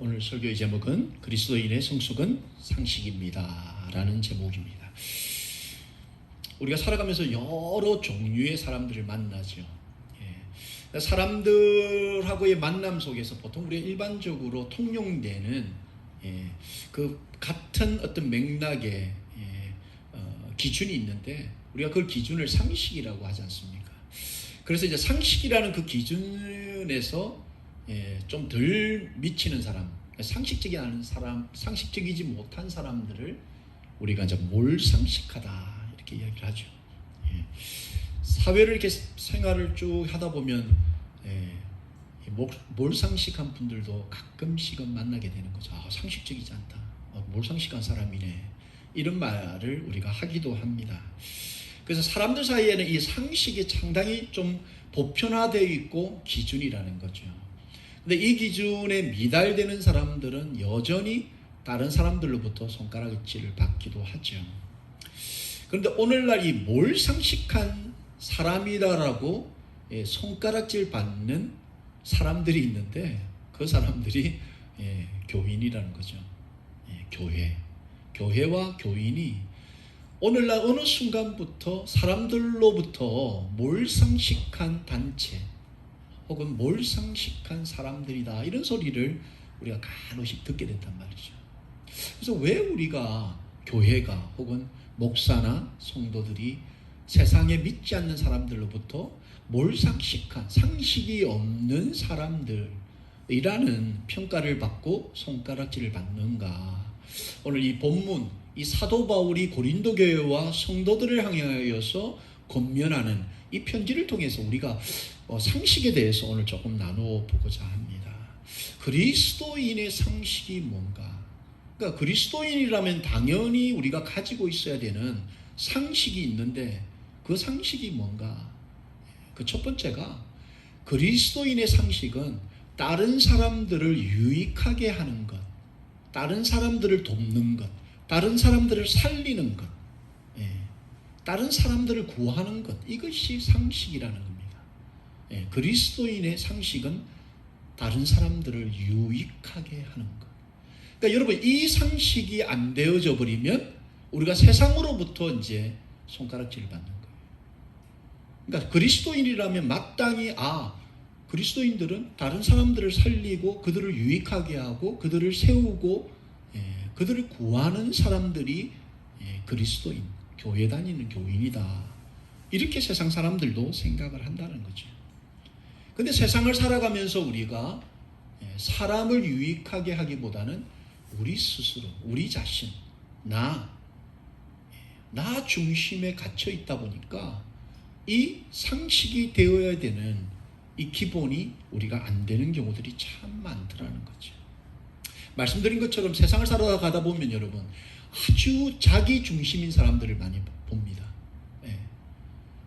오늘 설교의 제목은 그리스도인의 성숙은 상식입니다 라는 제목입니다. 우리가 살아가면서 여러 종류의 사람들을 만나죠. 사람들하고의 만남 속에서 보통 우리가 일반적으로 통용되는 그 같은 어떤 맥락의 기준이 있는데, 우리가 그 기준을 상식이라고 하지 않습니까? 그래서 이제 상식이라는 그 기준에서 좀 덜 미치는 사람, 상식적이지 않은 사람, 상식적이지 못한 사람들을 우리가 이제 몰상식하다 이렇게 이야기를 하죠. 사회를 이렇게 생활을 쭉 하다 보면 몰상식한 분들도 가끔씩은 만나게 되는 거죠. 상식적이지 않다, 몰상식한 사람이네, 이런 말을 우리가 하기도 합니다. 그래서 사람들 사이에는 이 상식이 상당히 좀 보편화되어 있고 기준이라는 거죠. 근데 이 기준에 미달되는 사람들은 여전히 다른 사람들로부터 손가락질을 받기도 하죠. 그런데 오늘날 이 몰상식한 사람이다라고 손가락질 받는 사람들이 있는데, 그 사람들이 교인이라는 거죠. 교회와 교인이 오늘날 어느 순간부터 사람들로부터 몰상식한 단체 혹은 몰상식한 사람들이다, 이런 소리를 우리가 간혹씩 듣게 된단 말이죠. 그래서 왜 우리가 교회가 혹은 목사나 성도들이 세상에 믿지 않는 사람들로부터 몰상식한, 상식이 없는 사람들이라는 평가를 받고 손가락질을 받는가? 오늘 이 본문, 이 사도 바울이 고린도 교회와 성도들을 향하여서 권면하는 이 편지를 통해서 우리가 상식에 대해서 오늘 조금 나누어 보고자 합니다. 그리스도인의 상식이 뭔가? 그러니까 그리스도인이라면 당연히 우리가 가지고 있어야 되는 상식이 있는데, 그 상식이 뭔가? 그 첫 번째가, 그리스도인의 상식은 다른 사람들을 유익하게 하는 것, 다른 사람들을 돕는 것, 다른 사람들을 살리는 것, 다른 사람들을 구하는 것, 이것이 상식이라는 겁니다. 그리스도인의 상식은 다른 사람들을 유익하게 하는 것. 그러니까 여러분, 이 상식이 안 되어져 버리면 우리가 세상으로부터 이제 손가락질을 받는 거예요. 그러니까 그리스도인이라면 마땅히 그리스도인들은 다른 사람들을 살리고 그들을 유익하게 하고 그들을 세우고 그들을 구하는 사람들이 그리스도인, 교회 다니는 교인이다, 이렇게 세상 사람들도 생각을 한다는 거죠. 근데 세상을 살아가면서 우리가 사람을 유익하게 하기보다는 우리 스스로, 우리 자신, 나 중심에 갇혀 있다 보니까 이 상식이 되어야 되는 이 기본이 우리가 안 되는 경우들이 참 많더라는 거죠. 말씀드린 것처럼 세상을 살아가다 보면 여러분, 아주 자기 중심인 사람들을 많이 봅니다.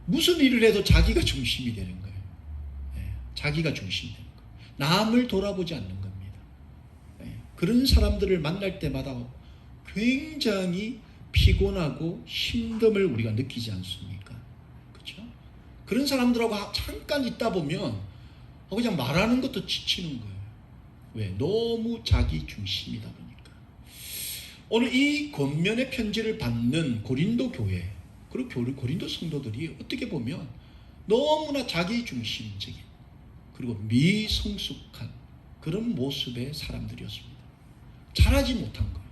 무슨 일을 해도 자기가 중심이 되는 거예요. 자기가 중심이 되는 거예요. 남을 돌아보지 않는 겁니다. 그런 사람들을 만날 때마다 굉장히 피곤하고 힘듦을 우리가 느끼지 않습니까? 그렇죠? 그런 사람들하고 잠깐 있다 보면 그냥 말하는 것도 지치는 거예요. 왜? 너무 자기 중심이다 보니까. 오늘 이 권면의 편지를 받는 고린도 교회, 그리고 고린도 성도들이 어떻게 보면 너무나 자기 중심적인, 그리고 미성숙한 그런 모습의 사람들이었습니다. 자라지 못한 거예요.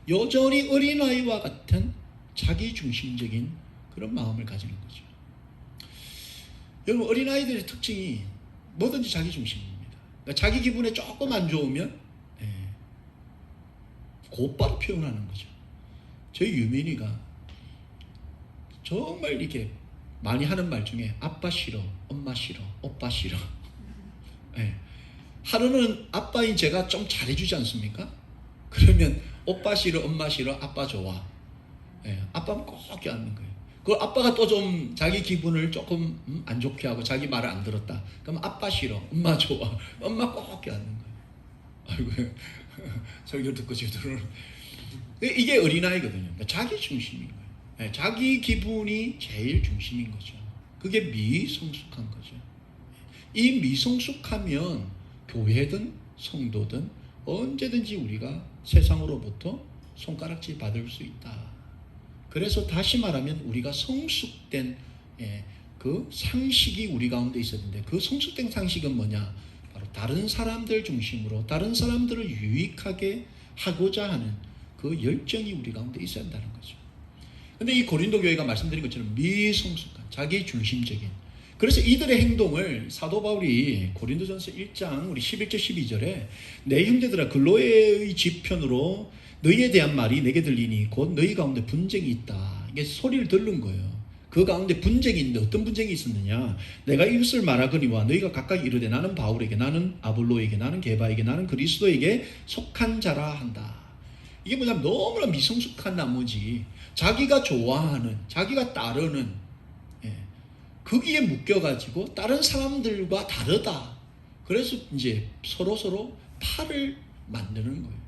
여전히 어린아이와 같은 자기 중심적인 그런 마음을 가지는 거죠. 여러분, 어린아이들의 특징이 뭐든지 자기 중심입니다. 그러니까 자기 기분에 조금 안 좋으면 곧바로 표현하는 거죠. 저희 유민이가 정말 이렇게 많이 하는 말 중에 아빠 싫어, 엄마 싫어, 오빠 싫어. 하루는 아빠인 제가 좀 잘해주지 않습니까? 그러면 오빠 싫어, 엄마 싫어, 아빠 좋아. 아빠는 꼭 껴안는 거예요. 그 아빠가 또 좀 자기 기분을 조금 안 좋게 하고 자기 말을 안 들었다, 그럼 아빠 싫어, 엄마 좋아, 엄마 꼭 껴안는 거예요. 아이고, 설교 듣고 저들은 이게 어린아이거든요. 자기 중심인 거예요. 자기 기분이 제일 중심인 거죠. 그게 미성숙한 거죠. 이 미성숙하면 교회든 성도든 언제든지 우리가 세상으로부터 손가락질 받을 수 있다. 그래서 다시 말하면 우리가 성숙된 그 상식이 우리 가운데 있었는데, 그 성숙된 상식은 뭐냐? 바로 다른 사람들 중심으로 다른 사람들을 유익하게 하고자 하는 그 열정이 우리 가운데 있어야 한다는 거죠. 근데 이 고린도 교회가 말씀드린 것처럼 미성숙한, 자기 중심적인, 그래서 이들의 행동을 사도 바울이 고린도전서 1장 우리 11절 12절에 내 형제들아 글로에의 지편으로 너희에 대한 말이 내게 들리니 곧 너희 가운데 분쟁이 있다. 이게 소리를 들은 거예요. 그 가운데 분쟁이 있는데 어떤 분쟁이 있었느냐? 내가 이것을 말하거니와 너희가 각각 이르되 나는 바울에게, 나는 아볼로에게, 나는 게바에게, 나는 그리스도에게 속한 자라 한다. 이게 뭐냐면 너무나 미성숙한 나머지 자기가 좋아하는, 자기가 따르는 거기에 묶여가지고 다른 사람들과 다르다. 그래서 이제 서로 팔을 만드는 거예요.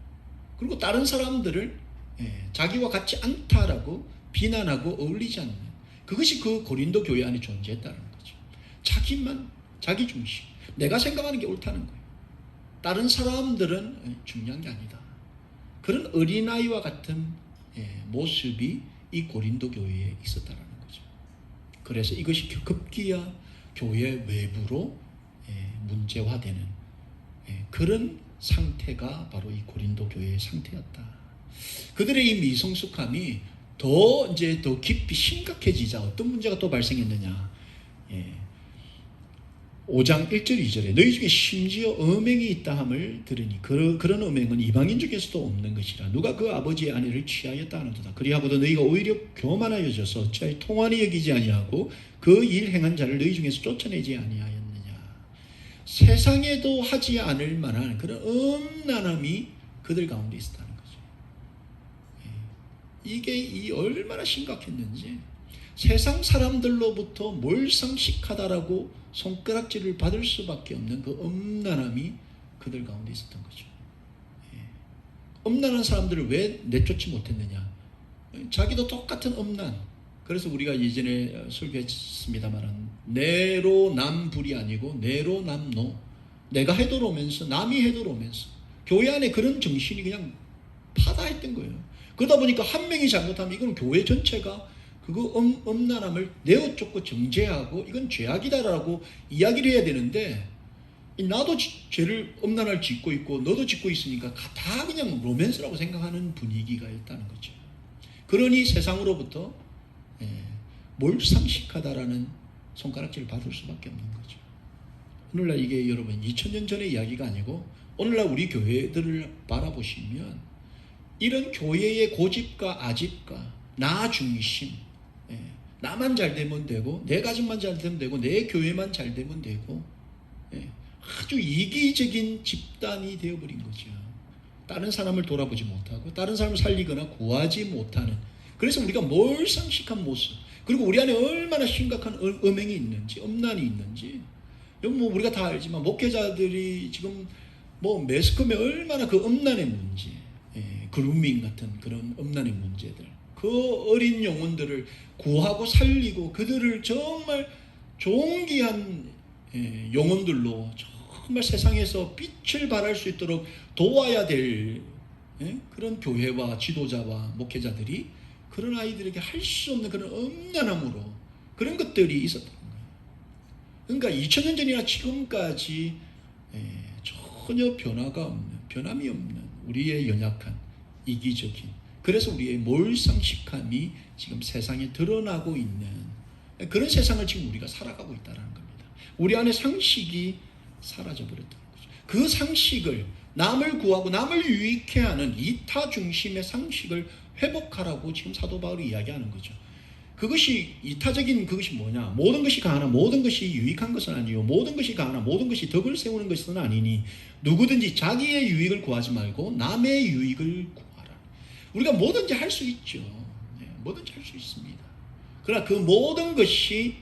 그리고 다른 사람들을 자기와 같지 않다라고 비난하고 어울리지 않는, 그것이 그 고린도 교회 안에 존재했다는 거죠. 자기만, 자기 중심, 내가 생각하는 게 옳다는 거예요. 다른 사람들은 중요한 게 아니다. 그런 어린아이와 같은 모습이 이 고린도 교회에 있었다는 거죠. 그래서 이것이 급기야 교회 외부로 문제화되는 그런 상태가 바로 이 고린도 교회의 상태였다. 그들의 이 미성숙함이 더 깊이 심각해지자 어떤 문제가 또 발생했느냐? 5장 1절 2절에 너희 중에 심지어 음행이 있다 함을 들으니 그런 음행은 이방인 중에서도 없는 것이라. 누가 그 아버지의 아내를 취하였다 하는도다. 그리하고도 너희가 오히려 교만하여져서 어찌하여 통한이 여기지 아니하고 그 일 행한 자를 너희 중에서 쫓아내지 아니하였느냐. 세상에도 하지 않을 만한 그런 음란함이 그들 가운데 있었다는 거죠. 이게 얼마나 심각했는지, 세상 사람들로부터 몰상식하다라고 손가락질을 받을 수밖에 없는 그 음란함이 그들 가운데 있었던 거죠. 음란한 사람들을 왜 내쫓지 못했느냐? 자기도 똑같은 음란. 그래서 우리가 예전에 설교했습니다만 내로남불이 아니고 내로남노. 내가 해도로면서 남이 해도로면서 교회 안에 그런 정신이 그냥 파다했던 거예요. 그러다 보니까 한 명이 잘못하면 이건 교회 전체가 그거 음란함을 내어쫓고 정죄하고 이건 죄악이다라고 이야기를 해야 되는데, 나도 죄를 음란을 짓고 있고 너도 짓고 있으니까 다 그냥 로맨스라고 생각하는 분위기가 있다는 거죠. 그러니 세상으로부터 몰상식하다라는 손가락질을 받을 수밖에 없는 거죠. 오늘날 이게 여러분 2000년 전의 이야기가 아니고 오늘날 우리 교회들을 바라보시면 이런 교회의 고집과 아집과 나 중심, 나만 잘 되면 되고 내 가정만 잘 되면 되고 내 교회만 잘 되면 되고 아주 이기적인 집단이 되어버린 거죠. 다른 사람을 돌아보지 못하고 다른 사람을 살리거나 구하지 못하는, 그래서 우리가 몰상식한 모습, 그리고 우리 안에 얼마나 심각한 음행이 있는지, 음란이 있는지, 우리가 다 알지만 목회자들이 지금 매스컴에 얼마나 그 음란의 문제, 그루밍 같은 그런 음란의 문제들, 그 어린 영혼들을 구하고 살리고 그들을 정말 존귀한 영혼들로 정말 세상에서 빛을 발할 수 있도록 도와야 될 그런 교회와 지도자와 목회자들이 그런 아이들에게 할 수 없는 그런 음란함으로 그런 것들이 있었던 거예요. 그러니까 2000년 전이나 지금까지 전혀 변함이 없는 우리의 연약한 이기적인, 그래서 우리의 몰상식함이 지금 세상에 드러나고 있는 그런 세상을 지금 우리가 살아가고 있다는 겁니다. 우리 안에 상식이 사라져버렸다는 거죠. 그 상식을, 남을 구하고 남을 유익해 하는 이타 중심의 상식을 회복하라고 지금 사도 바울이 이야기하는 거죠. 그것이 이타적인 그것이 뭐냐? 모든 것이 가하나 모든 것이 유익한 것은 아니요 모든 것이 가하나 모든 것이 덕을 세우는 것은 아니니 누구든지 자기의 유익을 구하지 말고 남의 유익을 구하라. 우리가 뭐든지 할 수 있죠. 뭐든지 할 수 있습니다. 그러나 그 모든 것이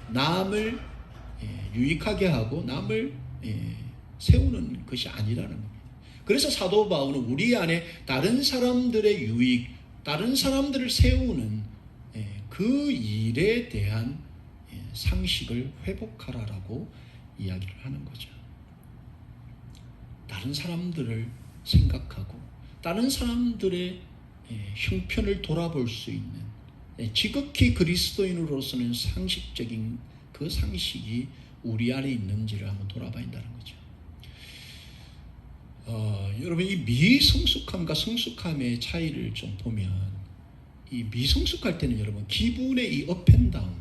남을 유익하게 하고 남을 세우는 것이 아니라는 겁니다. 그래서 사도 바울은 우리 안에 다른 사람들의 유익, 다른 사람들을 세우는 그 일에 대한 상식을 회복하라라고 이야기를 하는 거죠. 다른 사람들을 생각하고 다른 사람들의 형편을 돌아볼 수 있는 지극히 그리스도인으로서는 상식적인 그 상식이 우리 안에 있는지를 한번 돌아봐야한다는 거죠. 여러분 이 미성숙함과 성숙함의 차이를 좀 보면 이 미성숙할 때는 여러분 기분의 이 업앤다운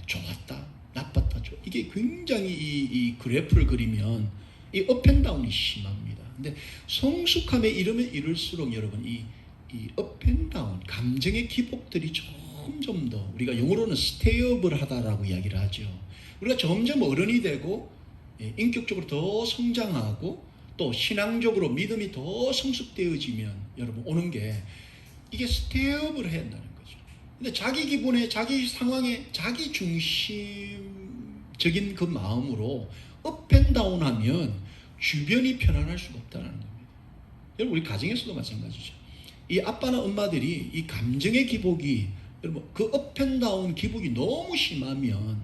좋았다 나빴다 이게 굉장히 이 그래프를 그리면 이 업앤다운이 심합니다. 근데 성숙함에 이르면 이를수록 여러분 이 업앤다운 감정의 기복들이 점점 더 우리가 영어로는 스테이업을 하다라고 이야기를 하죠. 우리가 점점 어른이 되고 인격적으로 더 성장하고 또 신앙적으로 믿음이 더 성숙되어지면 여러분 오는 게 이게 스테이업을 해야 한다는 거죠. 근데 자기 기분에 자기 상황에 자기 중심적인 그 마음으로 업앤다운하면 주변이 편안할 수가 없다는 겁니다. 여러분 우리 가정에서도 마찬가지죠. 이 아빠나 엄마들이 이 감정의 기복이 여러분 그 업앤다운 기복이 너무 심하면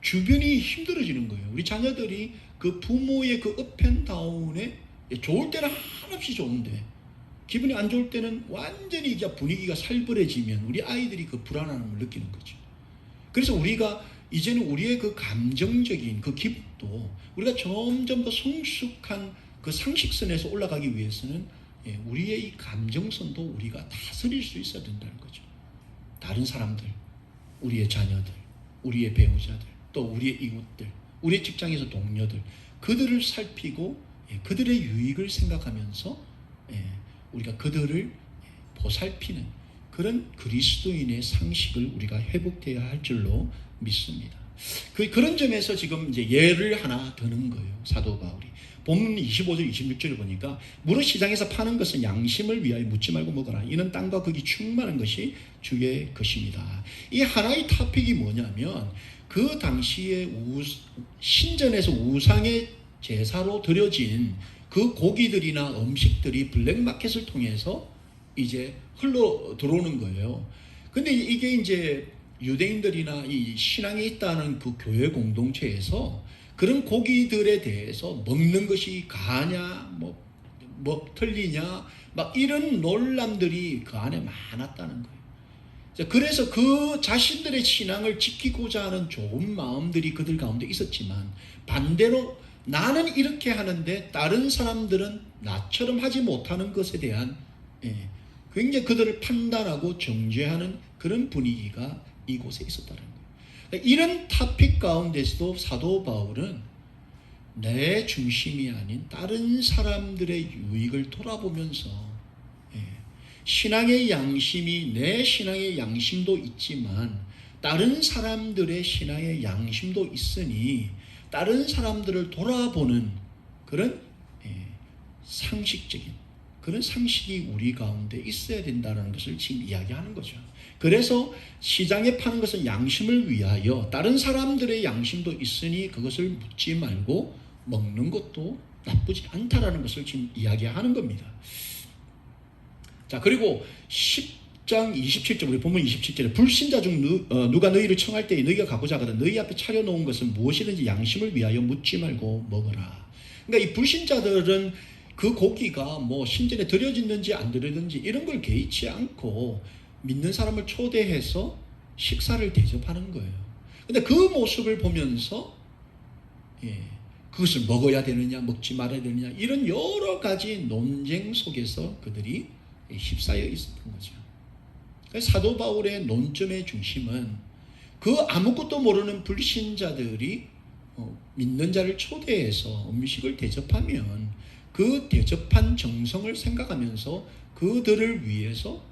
주변이 힘들어지는 거예요. 우리 자녀들이 그 부모의 그 업앤다운에 좋을 때는 한없이 좋은데 기분이 안 좋을 때는 완전히 이제 분위기가 살벌해지면 우리 아이들이 그 불안함을 느끼는 거죠. 그래서 우리가 이제는 우리의 그 감정적인 그 기복도 우리가 점점 더 성숙한 그 상식선에서 올라가기 위해서는 우리의 이 감정선도 우리가 다스릴 수 있어야 된다는 거죠. 다른 사람들, 우리의 자녀들, 우리의 배우자들, 또 우리의 이웃들, 우리의 직장에서 동료들, 그들을 살피고 그들의 유익을 생각하면서 우리가 그들을 보살피는 그런 그리스도인의 상식을 우리가 회복되어야 할 줄로 믿습니다. 그런 점에서 지금 이제 예를 하나 드는 거예요. 사도 바울이. 본문 25절 26절을 보니까 무릇 시장에서 파는 것은 양심을 위하여 묻지 말고 먹어라. 이는 땅과 거기 충만한 것이 주의 것입니다. 이 하나의 토픽이 뭐냐면 그 당시에 신전에서 우상의 제사로 드려진 그 고기들이나 음식들이 블랙마켓을 통해서 이제 흘러 들어오는 거예요. 근데 이게 이제 유대인들이나 이 신앙에 있다는 그 교회 공동체에서 그런 고기들에 대해서 먹는 것이 가냐, 뭐 틀리냐, 막 이런 논란들이 그 안에 많았다는 거예요. 그래서 그 자신들의 신앙을 지키고자 하는 좋은 마음들이 그들 가운데 있었지만 반대로 나는 이렇게 하는데 다른 사람들은 나처럼 하지 못하는 것에 대한 굉장히 그들을 판단하고 정죄하는 그런 분위기가 이곳에 있었다는 거예요. 이런 토픽 가운데서도 사도 바울은 내 중심이 아닌 다른 사람들의 유익을 돌아보면서 신앙의 양심이 내 신앙의 양심도 있지만 다른 사람들의 신앙의 양심도 있으니 다른 사람들을 돌아보는 그런 상식적인 그런 상식이 우리 가운데 있어야 된다는 것을 지금 이야기하는 거죠. 그래서 시장에 파는 것은 양심을 위하여 다른 사람들의 양심도 있으니 그것을 묻지 말고 먹는 것도 나쁘지 않다라는 것을 지금 이야기하는 겁니다. 자, 그리고 10장 27절 우리 본문 27절에 불신자 중 누가 너희를 청할 때에 너희가 갖고자 하거든 너희 앞에 차려놓은 것은 무엇이든지 양심을 위하여 묻지 말고 먹어라. 그러니까 이 불신자들은 그 고기가 뭐 신전에 드려지는지 안 드려지는지 이런 걸 개의치 않고 믿는 사람을 초대해서 식사를 대접하는 거예요. 근데 그 모습을 보면서 그것을 먹어야 되느냐 먹지 말아야 되느냐 이런 여러 가지 논쟁 속에서 그들이 휩싸여 있었던 거죠. 사도 바울의 논점의 중심은 그 아무것도 모르는 불신자들이 믿는 자를 초대해서 음식을 대접하면 그 대접한 정성을 생각하면서 그들을 위해서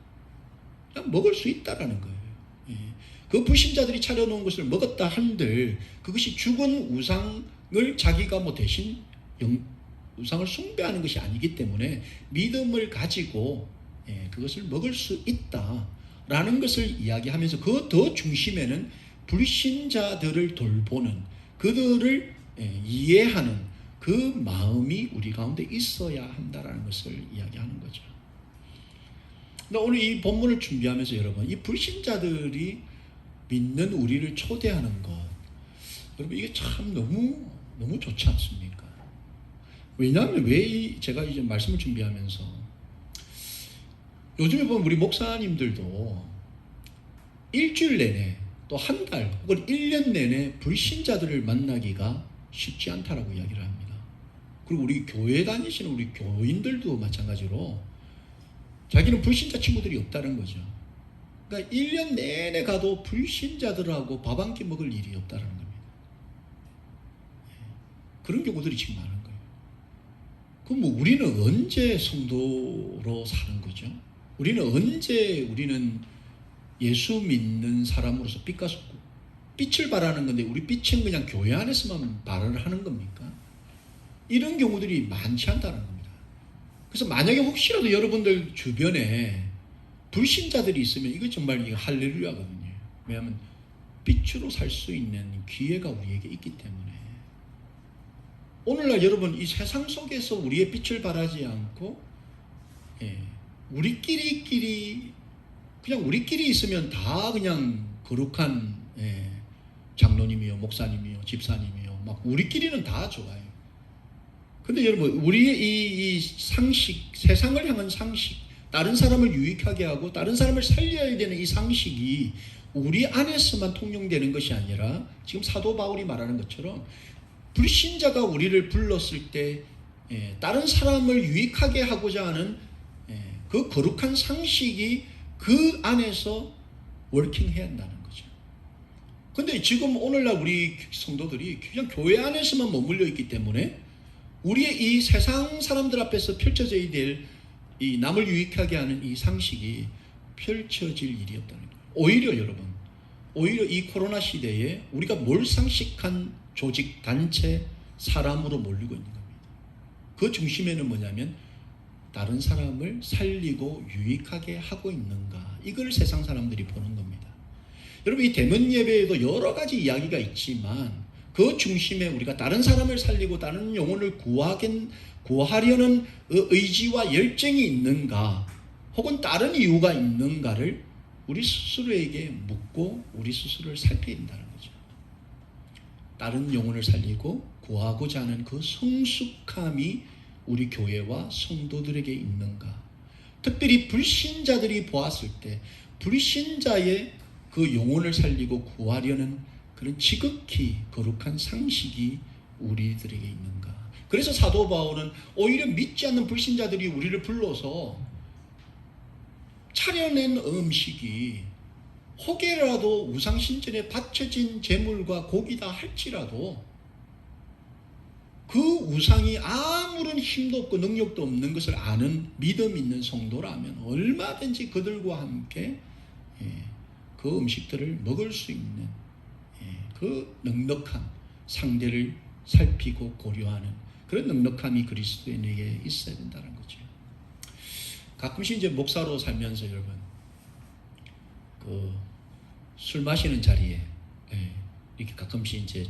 그냥 먹을 수 있다라는 거예요. 그 불신자들이 차려놓은 것을 먹었다 한들 그것이 죽은 우상을 자기가 뭐 대신 우상을 숭배하는 것이 아니기 때문에 믿음을 가지고 그것을 먹을 수 있다라는 것을 이야기하면서 그 더 중심에는 불신자들을 돌보는 그들을 이해하는 그 마음이 우리 가운데 있어야 한다라는 것을 이야기하는 거죠. 오늘 이 본문을 준비하면서 여러분 이 불신자들이 믿는 우리를 초대하는 것 여러분 이게 참 너무 좋지 않습니까? 왜냐하면 제가 이제 말씀을 준비하면서 요즘에 보면 우리 목사님들도 일주일 내내 또 한 달 혹은 1년 내내 불신자들을 만나기가 쉽지 않다라고 이야기를 합니다. 그리고 우리 교회 다니시는 우리 교인들도 마찬가지로 자기는 불신자 친구들이 없다는 거죠. 그러니까 1년 내내 가도 불신자들하고 밥 한 끼 먹을 일이 없다는 겁니다. 그런 경우들이 지금 많은 거예요. 그럼 뭐 우리는 언제 성도로 사는 거죠? 우리는 예수 믿는 사람으로서 빛을 발하는 건데 우리 빛은 그냥 교회 안에서만 발언을 하는 겁니까? 이런 경우들이 많지 않다는 겁니다. 그래서 만약에 혹시라도 여러분들 주변에 불신자들이 있으면 이거 정말 이거 할렐루야거든요. 왜냐하면 빛으로 살 수 있는 기회가 우리에게 있기 때문에 오늘날 여러분 이 세상 속에서 우리의 빛을 발하지 않고 우리끼리 있으면 다 그냥 거룩한 장로님이요 목사님이요 집사님이요 막 우리끼리는 다 좋아요. 근데 여러분 우리의 이 상식, 세상을 향한 상식, 다른 사람을 유익하게 하고 다른 사람을 살려야 되는 이 상식이 우리 안에서만 통용되는 것이 아니라 지금 사도 바울이 말하는 것처럼 불신자가 우리를 불렀을 때 다른 사람을 유익하게 하고자 하는 그 거룩한 상식이 그 안에서 워킹해야 한다는 거죠. 근데 지금 오늘날 우리 성도들이 그냥 교회 안에서만 머물러 있기 때문에 우리의 이 세상 사람들 앞에서 펼쳐져야 될 이 남을 유익하게 하는 이 상식이 펼쳐질 일이 없다는 거예요. 오히려 이 코로나 시대에 우리가 몰상식한 조직, 단체, 사람으로 몰리고 있는 겁니다. 그 중심에는 뭐냐면 다른 사람을 살리고 유익하게 하고 있는가, 이걸 세상 사람들이 보는 겁니다. 여러분 이 대면 예배에도 여러 가지 이야기가 있지만 그 중심에 우리가 다른 사람을 살리고 다른 영혼을 구하려는 의지와 열정이 있는가 혹은 다른 이유가 있는가를 우리 스스로에게 묻고 우리 스스로를 살펴야 된다는 거죠. 다른 영혼을 살리고 구하고자 하는 그 성숙함이 우리 교회와 성도들에게 있는가. 특별히 불신자들이 보았을 때 불신자의 그 영혼을 살리고 구하려는 그런 지극히 거룩한 상식이 우리들에게 있는가. 그래서 사도 바울은 오히려 믿지 않는 불신자들이 우리를 불러서 차려낸 음식이 혹여라도 우상신전에 바쳐진 제물과 고기다 할지라도 그 우상이 아무런 힘도 없고 능력도 없는 것을 아는 믿음 있는 성도라면 얼마든지 그들과 함께 그 음식들을 먹을 수 있는 그 넉넉함, 상대를 살피고 고려하는 그런 넉넉함이 그리스도인에게 있어야 된다는 거죠. 가끔씩 이제 목사로 살면서 여러분 술 마시는 자리에 이렇게 가끔씩 이제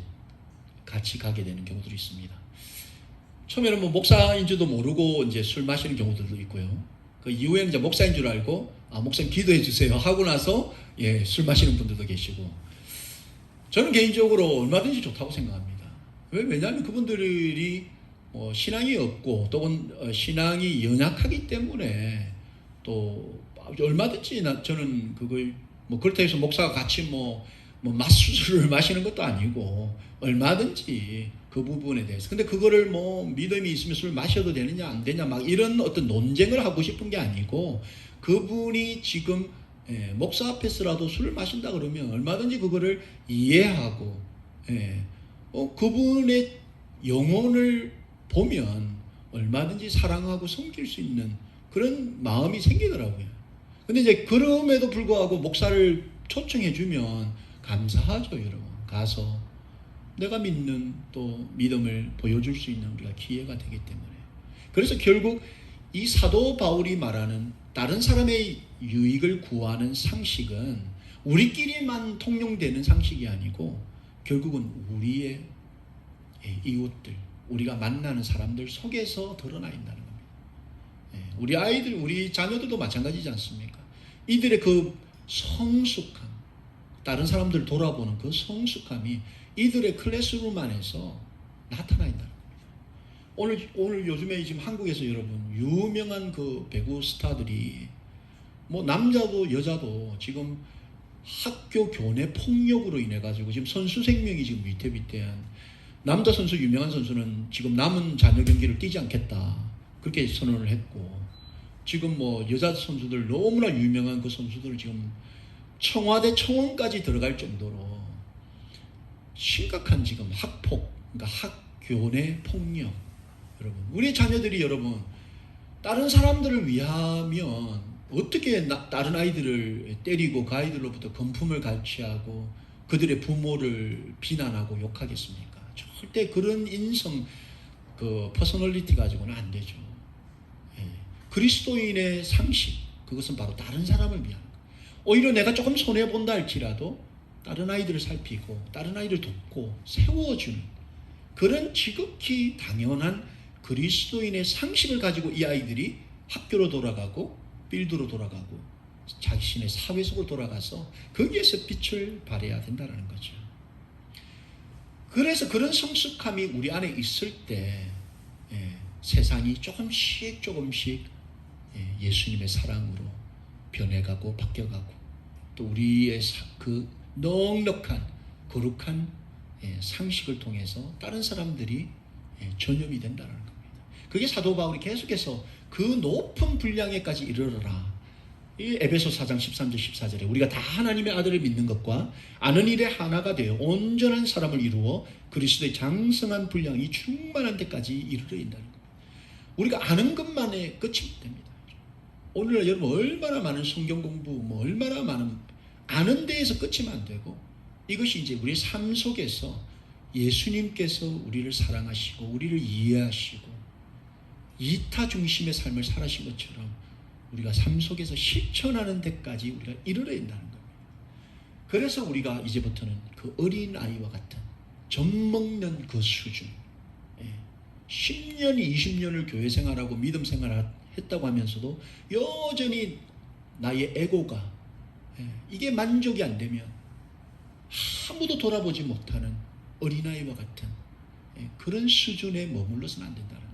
같이 가게 되는 경우들이 있습니다. 처음에는 뭐 목사인지도 모르고 이제 술 마시는 경우들도 있고요. 그 이후에는 이제 목사인 줄 알고 목사님 기도해 주세요 하고 나서 술 마시는 분들도 계시고, 저는 개인적으로 얼마든지 좋다고 생각합니다. 왜냐하면 그분들이 신앙이 없고 또는 신앙이 연약하기 때문에 또 얼마든지 저는 그걸 그렇다고 해서 목사가 같이 맛술을 마시는 것도 아니고 얼마든지 그 부분에 대해서, 근데 그거를 믿음이 있으면 술 마셔도 되느냐 안 되냐 막 이런 어떤 논쟁을 하고 싶은 게 아니고, 그분이 지금 목사 앞에서라도 술을 마신다 그러면 얼마든지 그거를 이해하고 그분의 영혼을 보면 얼마든지 사랑하고 섬길 수 있는 그런 마음이 생기더라고요. 근데 이제 그럼에도 불구하고 목사를 초청해 주면 감사하죠. 여러분 가서 내가 믿는 또 믿음을 보여줄 수 있는 우리가 기회가 되기 때문에, 그래서 결국 이 사도 바울이 말하는 다른 사람의 유익을 구하는 상식은 우리끼리만 통용되는 상식이 아니고 결국은 우리의 이웃들, 우리가 만나는 사람들 속에서 드러나 있다는 겁니다. 우리 아이들, 우리 자녀들도 마찬가지지 않습니까? 이들의 그 성숙함, 다른 사람들 돌아보는 그 성숙함이 이들의 클래스룸 안에서 나타나 있다는 겁니다. 오늘 요즘에 지금 한국에서 여러분 유명한 그 배구 스타들이 뭐 남자도 여자도 지금 학교 교내 폭력으로 인해 가지고 지금 선수 생명이 지금 위태위태한, 남자 선수 유명한 선수는 지금 남은 자녀 경기를 뛰지 않겠다 그렇게 선언을 했고, 지금 뭐 여자 선수들 너무나 유명한 그 선수들 지금 청와대 청원까지 들어갈 정도로 심각한 지금 학폭, 그러니까 학교 내 폭력. 여러분, 우리 자녀들이 여러분 다른 사람들을 위하면 어떻게 다른 아이들을 때리고 그 아이들로부터 금품을 갈취하고 그들의 부모를 비난하고 욕하겠습니까? 절대 그런 인성, 그 퍼스널리티 가지고는 안 되죠. 예. 그리스도인의 상식, 그것은 바로 다른 사람을 위하는 것. 오히려 내가 조금 손해본다 할지라도 다른 아이들을 살피고 다른 아이를 돕고 세워주는 그런 지극히 당연한 그리스도인의 상식을 가지고 이 아이들이 학교로 돌아가고 필드로 돌아가고 자신의 사회 속으로 돌아가서 거기에서 빛을 발해야 된다는 거죠. 그래서 그런 성숙함이 우리 안에 있을 때 세상이 조금씩 예수님의 사랑으로 변해가고 바뀌어가고 또 우리의 그 넉넉한 거룩한 상식을 통해서 다른 사람들이 전염이 된다는 겁니다. 그게 사도 바울이 계속해서 그 높은 분량에까지 이르러라. 이 에베소 4장 13절 14절에 우리가 다 하나님의 아들을 믿는 것과 아는 일에 하나가 되어 온전한 사람을 이루어 그리스도의 장성한 분량이 충만한 데까지 이르러 인다는 겁니다. 우리가 아는 것만에 끝이 못 됩니다. 오늘날 여러분 얼마나 많은 성경 공부, 얼마나 많은 아는 데에서 끝이면 안 되고, 이것이 이제 우리의 삶 속에서 예수님께서 우리를 사랑하시고 우리를 이해하시고 이타 중심의 삶을 살아신 것처럼 우리가 삶 속에서 실천하는 데까지 우리가 이르러야 한다는 겁니다. 그래서 우리가 이제부터는 그 어린 아이와 같은 젖먹는 그 수준, 10년, 20년을 교회 생활하고 믿음 생활을 했다고 하면서도 여전히 나의 에고가 이게 만족이 안 되면 아무도 돌아보지 못하는 어린아이와 같은 그런 수준에 머물러서는 안 된다는 겁니다.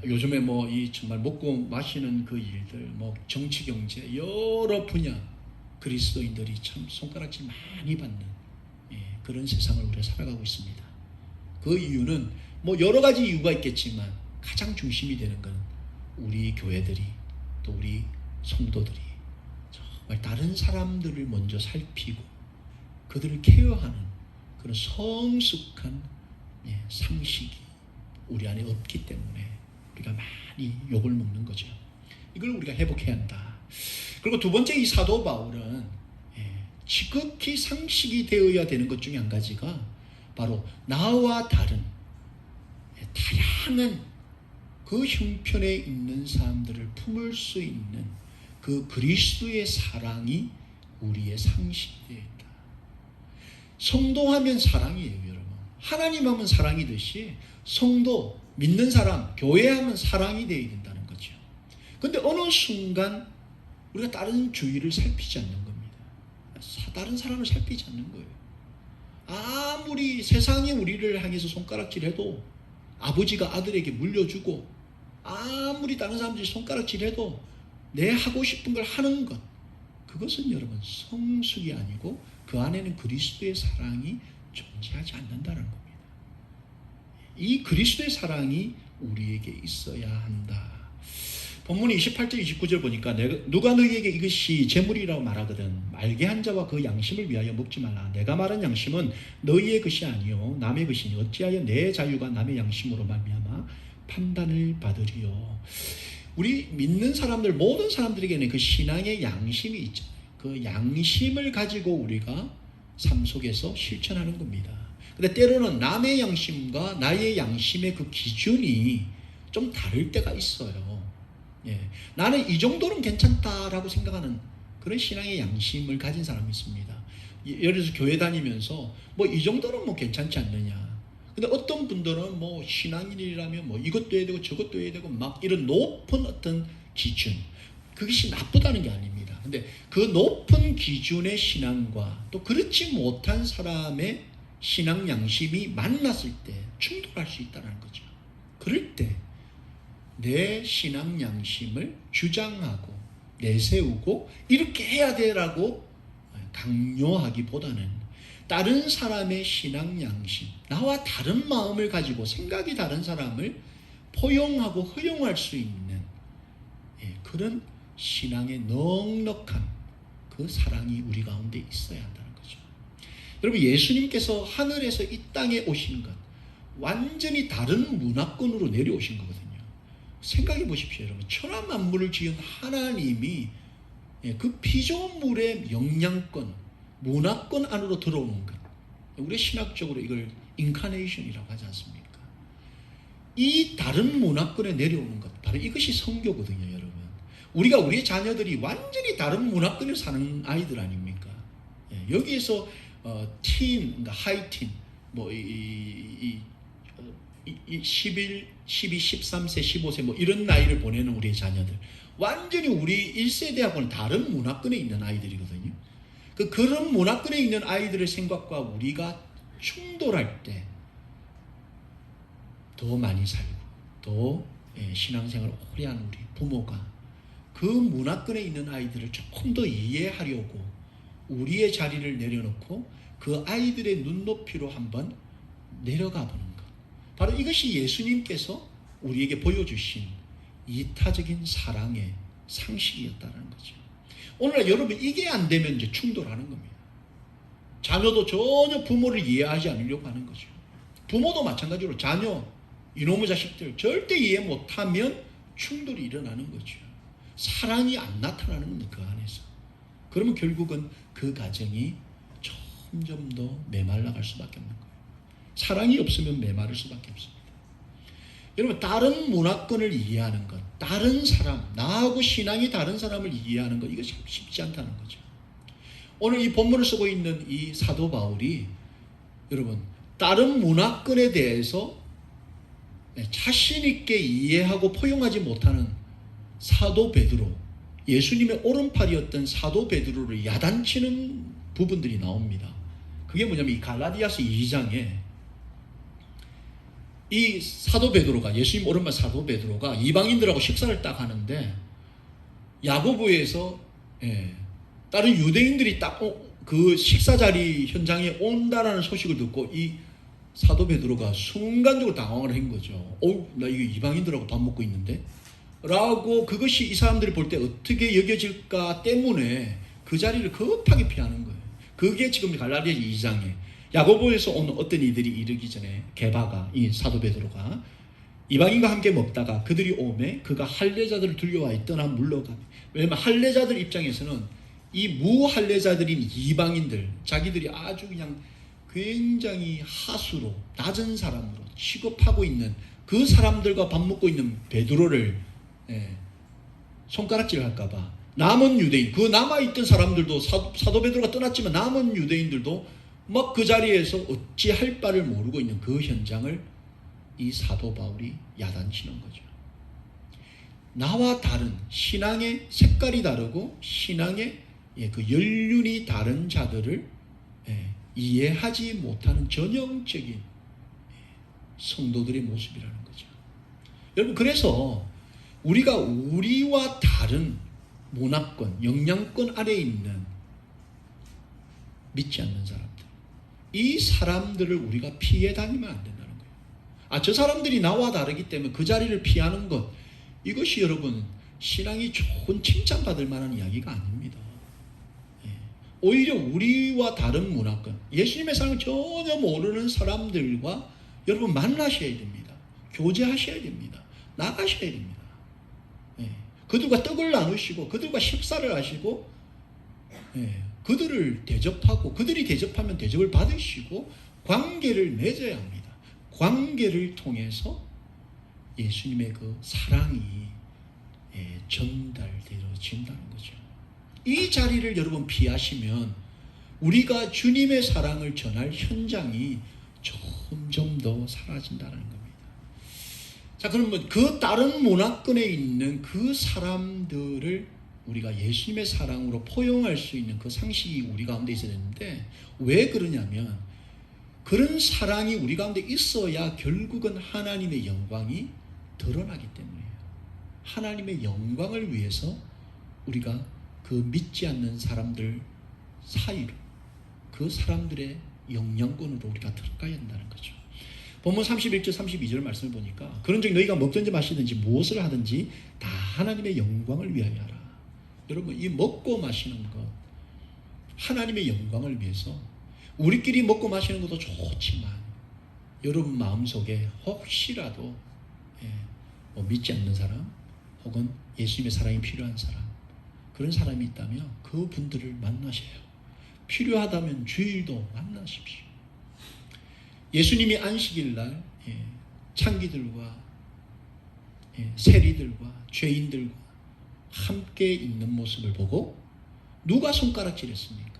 요즘에 이 정말 먹고 마시는 그 일들, 정치, 경제, 여러 분야 그리스도인들이 참 손가락질 많이 받는 그런 세상을 우리가 살아가고 있습니다. 그 이유는 여러 가지 이유가 있겠지만 가장 중심이 되는 건 우리 교회들이 또 우리 성도들이 정말 다른 사람들을 먼저 살피고 그들을 케어하는 그런 성숙한 상식이 우리 안에 없기 때문에 우리가 많이 욕을 먹는 거죠. 이걸 우리가 회복해야 한다. 그리고 두 번째, 이 사도 바울은 지극히 상식이 되어야 되는 것 중에 한 가지가 바로 나와 다른 다양한 그 형편에 있는 사람들을 품을 수 있는 그 그리스도의 사랑이 우리의 상식이 되어 있다. 성도하면 사랑이에요, 여러분. 하나님 하면 사랑이듯이 성도, 믿는 사람, 교회하면 사랑이 되어야 된다는 거죠. 그런데 어느 순간 우리가 다른 주위를 살피지 않는 겁니다. 다른 사람을 살피지 않는 거예요. 아무리 세상이 우리를 향해서 손가락질해도, 아버지가 아들에게 물려주고, 아무리 다른 사람들이 손가락질해도 내 하고 싶은 걸 하는 것, 그것은 여러분 성숙이 아니고 그 안에는 그리스도의 사랑이 존재하지 않는다는 겁니다. 이 그리스도의 사랑이 우리에게 있어야 한다. 본문 28절 29절 보니까 누가 너희에게 이것이 재물이라고 말하거든 알게 한 자와 그 양심을 위하여 먹지 말라. 내가 말한 양심은 너희의 것이 아니요 남의 것이니 어찌하여 내 자유가 남의 양심으로 말미암아 판단을 받으리요. 우리 믿는 사람들, 모든 사람들에게는 그 신앙의 양심이 있잖아요. 그 양심을 가지고 우리가 삶 속에서 실천하는 겁니다. 근데 때로는 남의 양심과 나의 양심의 그 기준이 좀 다를 때가 있어요. 나는 이 정도는 괜찮다라고 생각하는 그런 신앙의 양심을 가진 사람이 있습니다. 예를 들어서 교회 다니면서 이 정도는 괜찮지 않느냐. 근데 어떤 분들은 신앙인이라면 이것도 해야 되고 저것도 해야 되고 막 이런 높은 어떤 기준, 그것이 나쁘다는 게 아닙니다. 근데 그 높은 기준의 신앙과 또 그렇지 못한 사람의 신앙 양심이 만났을 때 충돌할 수 있다는 거죠. 그럴 때 내 신앙 양심을 주장하고 내세우고 이렇게 해야 되라고 강요하기보다는 다른 사람의 신앙 양심, 나와 다른 마음을 가지고 생각이 다른 사람을 포용하고 허용할 수 있는 그런 신앙의 넉넉한 그 사랑이 우리 가운데 있어야 한다는 거죠. 여러분, 예수님께서 하늘에서 이 땅에 오신 것 완전히 다른 문화권으로 내려오신 거거든요. 생각해 보십시오. 여러분, 천하 만물을 지은 하나님이 그 피조물의 영향권, 문화권 안으로 들어오는 것, 우리 신학적으로 이걸 인카네이션이라고 하지 않습니까? 이 다른 문화권에 내려오는 것, 바로 이것이 선교거든요. 여러분, 우리가 우리의 자녀들이 완전히 다른 문화권에 사는 아이들 아닙니까? 여기에서 그러니까 하이틴, 11, 12, 13세, 15세 이런 나이를 보내는 우리의 자녀들, 완전히 우리 1세대하고는 다른 문화권에 있는 아이들이거든요. 그런 문화권에 있는 아이들의 생각과 우리가 충돌할 때 더 많이 살고 더 신앙생활을 오래 한 우리 부모가 그 문화권에 있는 아이들을 조금 더 이해하려고 우리의 자리를 내려놓고 그 아이들의 눈높이로 한번 내려가 보는 것, 바로 이것이 예수님께서 우리에게 보여주신 이타적인 사랑의 상식이었다는 거죠. 오늘날 여러분, 이게 안 되면 이제 충돌하는 겁니다. 자녀도 전혀 부모를 이해하지 않으려고 하는 거죠. 부모도 마찬가지로 자녀, 이놈의 자식들 절대 이해 못하면 충돌이 일어나는 거죠. 사랑이 안 나타나는 겁니다. 그 안에서. 그러면 결국은 그 가정이 점점 더 메말라갈 수밖에 없는 거예요. 사랑이 없으면 메마를 수밖에 없습니다. 여러분, 다른 문화권을 이해하는 것, 다른 사람, 나하고 신앙이 다른 사람을 이해하는 것, 이거 참 쉽지 않다는 거죠. 오늘 이 본문을 쓰고 있는 이 사도 바울이 여러분, 다른 문화권에 대해서 자신 있게 이해하고 포용하지 못하는 사도 베드로, 예수님의 오른팔이었던 사도 베드로를 야단치는 부분들이 나옵니다. 그게 뭐냐면 이 갈라디아서 2장에 이 사도 베드로가, 예수님 오른팔 사도 베드로가 이방인들하고 식사를 딱 하는데 야고보에서 다른 유대인들이 딱 그 식사 자리 현장에 온다라는 소식을 듣고 이 사도 베드로가 순간적으로 당황을 한 거죠. 나 이거 이방인들하고 밥 먹고 있는데? 라고, 그것이 이 사람들이 볼 때 어떻게 여겨질까 때문에 그 자리를 급하게 피하는 거예요. 그게 지금 갈라디아 2장에 야고보에서 온 어떤 이들이 이르기 전에 게바가, 이 사도 베드로가 이방인과 함께 먹다가 그들이 오매 그가 할례자들을 들려와 떠나 물러가며, 왜냐하면 할례자들 입장에서는 이 무할례자들인 이방인들, 자기들이 아주 그냥 굉장히 하수로 낮은 사람으로 취급하고 있는 그 사람들과 밥 먹고 있는 베드로를 손가락질 할까봐 남은 유대인, 그 남아있던 사람들도 사도 베드로가 떠났지만 남은 유대인들도 막 그 자리에서 어찌할 바를 모르고 있는 그 현장을 이 사도 바울이 야단치는 거죠. 나와 다른, 신앙의 색깔이 다르고 신앙의 그 연륜이 다른 자들을 이해하지 못하는 전형적인 성도들의 모습이라는 거죠. 여러분, 그래서 우리가 우리와 다른 문화권, 영향권 아래에 있는 믿지 않는 사람들, 이 사람들을 우리가 피해 다니면 안 된다는 거예요. 저 사람들이 나와 다르기 때문에 그 자리를 피하는 것, 이것이 여러분 신앙이 좋은 칭찬받을 만한 이야기가 아닙니다. 오히려 우리와 다른 문화권, 예수님의 사랑을 전혀 모르는 사람들과 여러분 만나셔야 됩니다. 교제하셔야 됩니다. 나가셔야 됩니다. 그들과 떡을 나누시고 그들과 식사를 하시고 그들을 대접하고, 그들이 대접하면 대접을 받으시고 관계를 맺어야 합니다. 관계를 통해서 예수님의 그 사랑이 전달되어진다는 거죠. 이 자리를 여러분 피하시면 우리가 주님의 사랑을 전할 현장이 점점 더 사라진다는 겁니다. 자, 그러면 그 다른 문화권에 있는 그 사람들을 우리가 예수님의 사랑으로 포용할 수 있는 그 상식이 우리 가운데 있어야 되는데, 왜 그러냐면 그런 사랑이 우리 가운데 있어야 결국은 하나님의 영광이 드러나기 때문이에요. 하나님의 영광을 위해서 우리가 그 믿지 않는 사람들 사이로 그 사람들의 영향권으로 우리가 들어가야 한다는 거죠. 본문 31절 32절 말씀을 보니까 그런즉 너희가 먹든지 마시든지 무엇을 하든지 다 하나님의 영광을 위하여 하라. 여러분, 이 먹고 마시는 것 하나님의 영광을 위해서, 우리끼리 먹고 마시는 것도 좋지만 여러분 마음속에 혹시라도 뭐 믿지 않는 사람 혹은 예수님의 사랑이 필요한 사람, 그런 사람이 있다면 그 분들을 만나셔요. 필요하다면 주일도 만나십시오. 예수님이 안식일날 창기들과 세리들과 죄인들과 함께 있는 모습을 보고 누가 손가락질했습니까?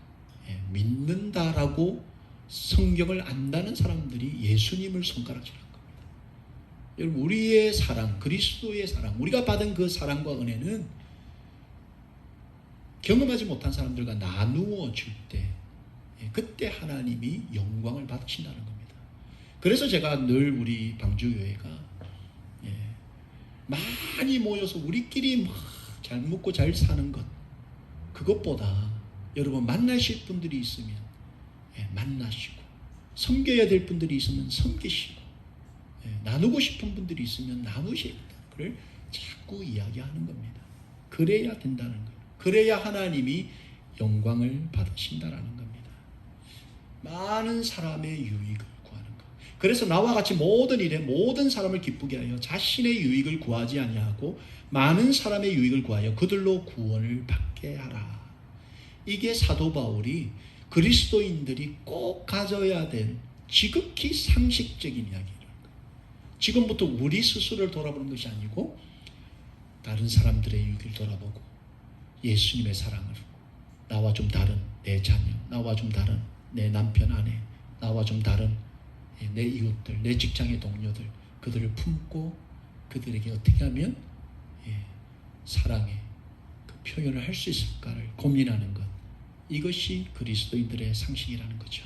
믿는다라고 성경을 안다는 사람들이 예수님을 손가락질한 겁니다. 여러분, 우리의 사랑, 그리스도의 사랑, 우리가 받은 그 사랑과 은혜는 경험하지 못한 사람들과 나누어 줄 때 그때 하나님이 영광을 받으신다는 겁니다. 그래서 제가 늘 우리 방주교회가 많이 모여서 우리끼리 막 잘 먹고 잘 사는 것, 그것보다 여러분 만나실 분들이 있으면 만나시고, 섬겨야 될 분들이 있으면 섬기시고, 나누고 싶은 분들이 있으면 나누셔야 된다. 그걸 자꾸 이야기하는 겁니다. 그래야 된다는 거예요. 그래야 하나님이 영광을 받으신다라는 겁니다. 많은 사람의 유익을 구하는 것. 그래서 나와 같이 모든 일에 모든 사람을 기쁘게 하여 자신의 유익을 구하지 아니하고 많은 사람의 유익을 구하여 그들로 구원을 받게 하라. 이게 사도 바울이 그리스도인들이 꼭 가져야 될 지극히 상식적인 이야기라는 거예요. 지금부터 우리 스스로를 돌아보는 것이 아니고 다른 사람들의 유익을 돌아보고 예수님의 사랑을, 나와 좀 다른 내 자녀, 나와 좀 다른 내 남편 아내, 나와 좀 다른 내 이웃들, 내 직장의 동료들, 그들을 품고 그들에게 어떻게 하면 사랑의 그 표현을 할 수 있을까를 고민하는 것, 이것이 그리스도인들의 상식이라는 거죠.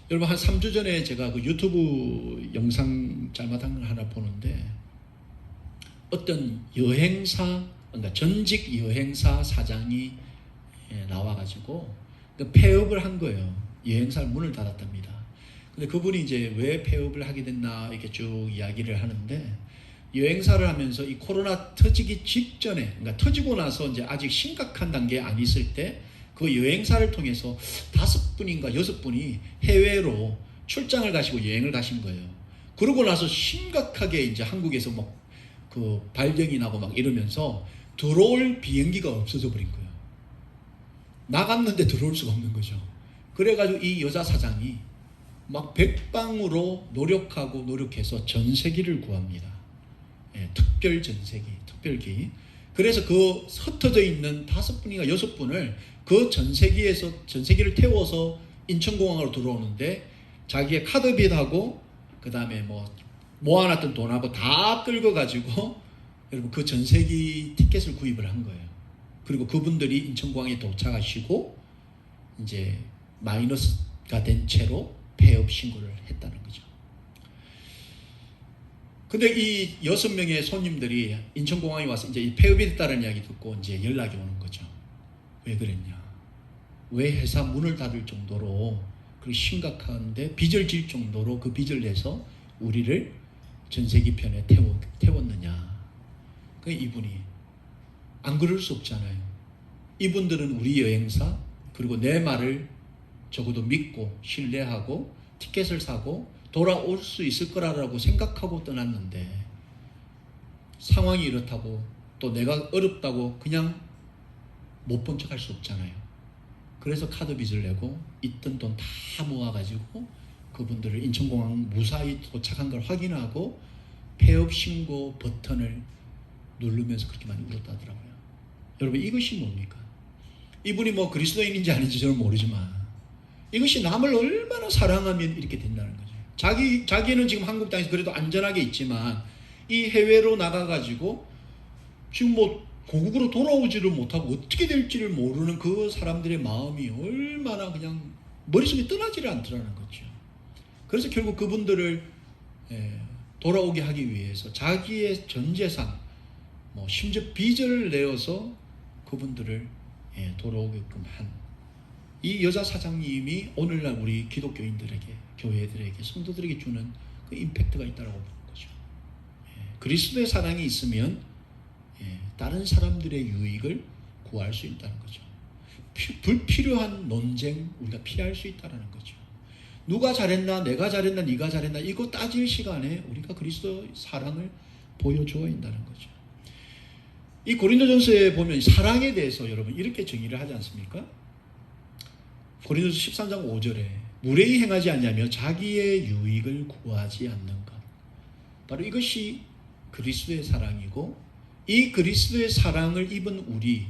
여러분, 한 3주 전에 제가 그 유튜브 영상 짤마당을 하나 보는데 어떤 여행사, 그러니까 전직 여행사 사장이 나와가지고 폐업을 한 거예요. 여행사를 문을 닫았답니다. 근데 그분이 이제 왜 폐업을 하게 됐나 이렇게 쭉 이야기를 하는데, 여행사를 하면서 이 코로나 터지기 직전에, 그러니까 터지고 나서 이제 아직 심각한 단계에 안 있을 때 그 여행사를 통해서 5분인가 6분이 해외로 출장을 가시고 여행을 가신 거예요. 그러고 나서 심각하게 이제 한국에서 막 그 발병이 나고 막 이러면서 들어올 비행기가 없어져 버린 거예요. 나갔는데 들어올 수가 없는 거죠. 그래가지고 이 여자 사장이 막 백방으로 노력해서 전세기를 구합니다. 특별 전세기, 특별기. 그래서 그 흩어져 있는 5분인가 6분을 그 전세기를 태워서 인천공항으로 들어오는데 자기의 카드빚하고 그 다음에 뭐 모아놨던 돈하고 다 끌고가지고 여러분 그 전세기 티켓을 구입을 한 거예요. 그리고 그분들이 인천공항에 도착하시고 이제 마이너스가 된 채로 폐업 신고를 했다는 거죠. 근데 이 6명의 손님들이 인천공항에 와서 이제 폐업이 됐다는 이야기 듣고 이제 연락이 오는 거죠. 왜 그랬냐? 왜 회사 문을 닫을 정도로 그 심각한데 빚을 질 정도로 그 빚을 내서 우리를 전세기 편에 태웠느냐? 그 이분이 안 그럴 수 없잖아요. 이분들은 우리 여행사 그리고 내 말을 적어도 믿고 신뢰하고 티켓을 사고 돌아올 수 있을 거라고 생각하고 떠났는데 상황이 이렇다고 또 내가 어렵다고 그냥 못 본 척 할 수 없잖아요. 그래서 카드 빚을 내고 있던 돈 다 모아가지고 그분들을 인천공항 무사히 도착한 걸 확인하고 폐업 신고 버튼을 누르면서 그렇게 많이 울었다더라고요. 여러분, 이것이 뭡니까? 이분이 뭐 그리스도인인지 아닌지 저는 모르지만 이것이 남을 얼마나 사랑하면 이렇게 된다는 거죠. 자기는 지금 한국 땅에서 그래도 안전하게 있지만 이 해외로 나가가지고 지금 뭐 고국으로 돌아오지를 못하고 어떻게 될지를 모르는 그 사람들의 마음이 얼마나 그냥 머릿속에 떠나지를 않더라는 거죠. 그래서 결국 그분들을 돌아오게 하기 위해서 자기의 전 재산, 심지어 빚을 내어서 그분들을 돌아오게끔 한 이 여자 사장님이 오늘날 우리 기독교인들에게, 교회들에게, 성도들에게 주는 그 임팩트가 있다고 보는 거죠. 그리스도의 사랑이 있으면 다른 사람들의 유익을 구할 수 있다는 거죠. 불필요한 논쟁 우리가 피할 수 있다는 거죠. 누가 잘했나, 내가 잘했나, 네가 잘했나 이거 따질 시간에 우리가 그리스도의 사랑을 보여줘야 한다는 거죠. 이 고린도전서에 보면 사랑에 대해서 여러분 이렇게 정의를 하지 않습니까? 고린도서 13장 5절에 무례히 행하지 않냐며 자기의 유익을 구하지 않는 것, 바로 이것이 그리스도의 사랑이고, 이 그리스도의 사랑을 입은 우리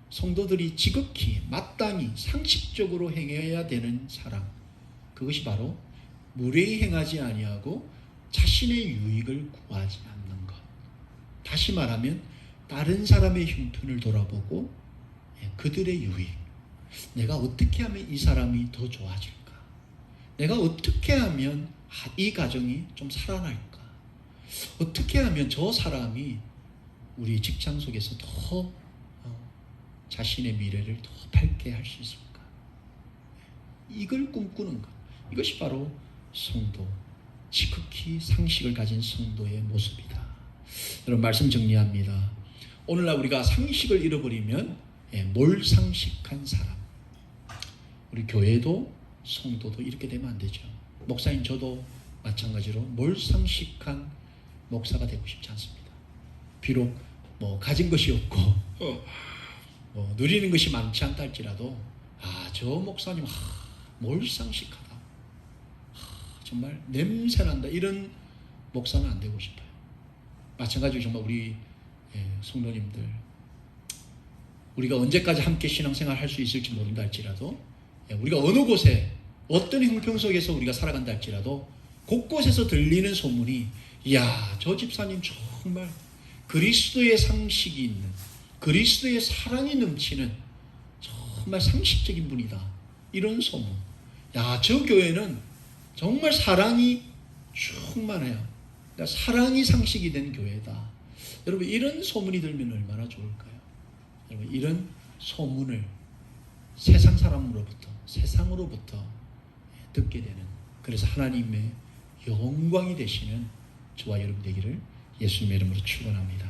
성도들이 지극히 마땅히 상식적으로 행해야 되는 사랑, 그것이 바로 무례히 행하지 아니하고 자신의 유익을 구하지 않는 것. 다시 말하면 다른 사람의 형편을 돌아보고 그들의 유익, 내가 어떻게 하면 이 사람이 더 좋아질까? 내가 어떻게 하면 이 가정이 좀 살아날까? 어떻게 하면 저 사람이 우리 직장 속에서 더 자신의 미래를 더 밝게 할 수 있을까? 이걸 꿈꾸는 것. 이것이 바로 성도, 지극히 상식을 가진 성도의 모습이다. 여러분, 말씀 정리합니다. 오늘날 우리가 상식을 잃어버리면 몰상식한 사람, 우리 교회도 성도도 이렇게 되면 안 되죠. 목사인 저도 마찬가지로 몰상식한 목사가 되고 싶지 않습니다. 비록 가진 것이 없고 누리는 것이 많지 않다 할지라도 저 목사님 몰상식하다, 정말 냄새난다, 이런 목사는 안 되고 싶어요. 마찬가지로 정말 우리 성도님들, 우리가 언제까지 함께 신앙생활 할 수 있을지 모른다 할지라도, 우리가 어느 곳에 어떤 형편 속에서 우리가 살아간다 할지라도 곳곳에서 들리는 소문이, 이야, 저 집사님 정말 그리스도의 상식이 있는, 그리스도의 사랑이 넘치는 정말 상식적인 분이다, 이런 소문. 야, 저 교회는 정말 사랑이 충만해요. 그러니까 사랑이 상식이 된 교회다. 여러분, 이런 소문이 들면 얼마나 좋을까요? 여러분, 이런 소문을 세상으로부터 듣게 되는, 그래서 하나님의 영광이 되시는 저와 여러분 되기를 예수님의 이름으로 축원합니다.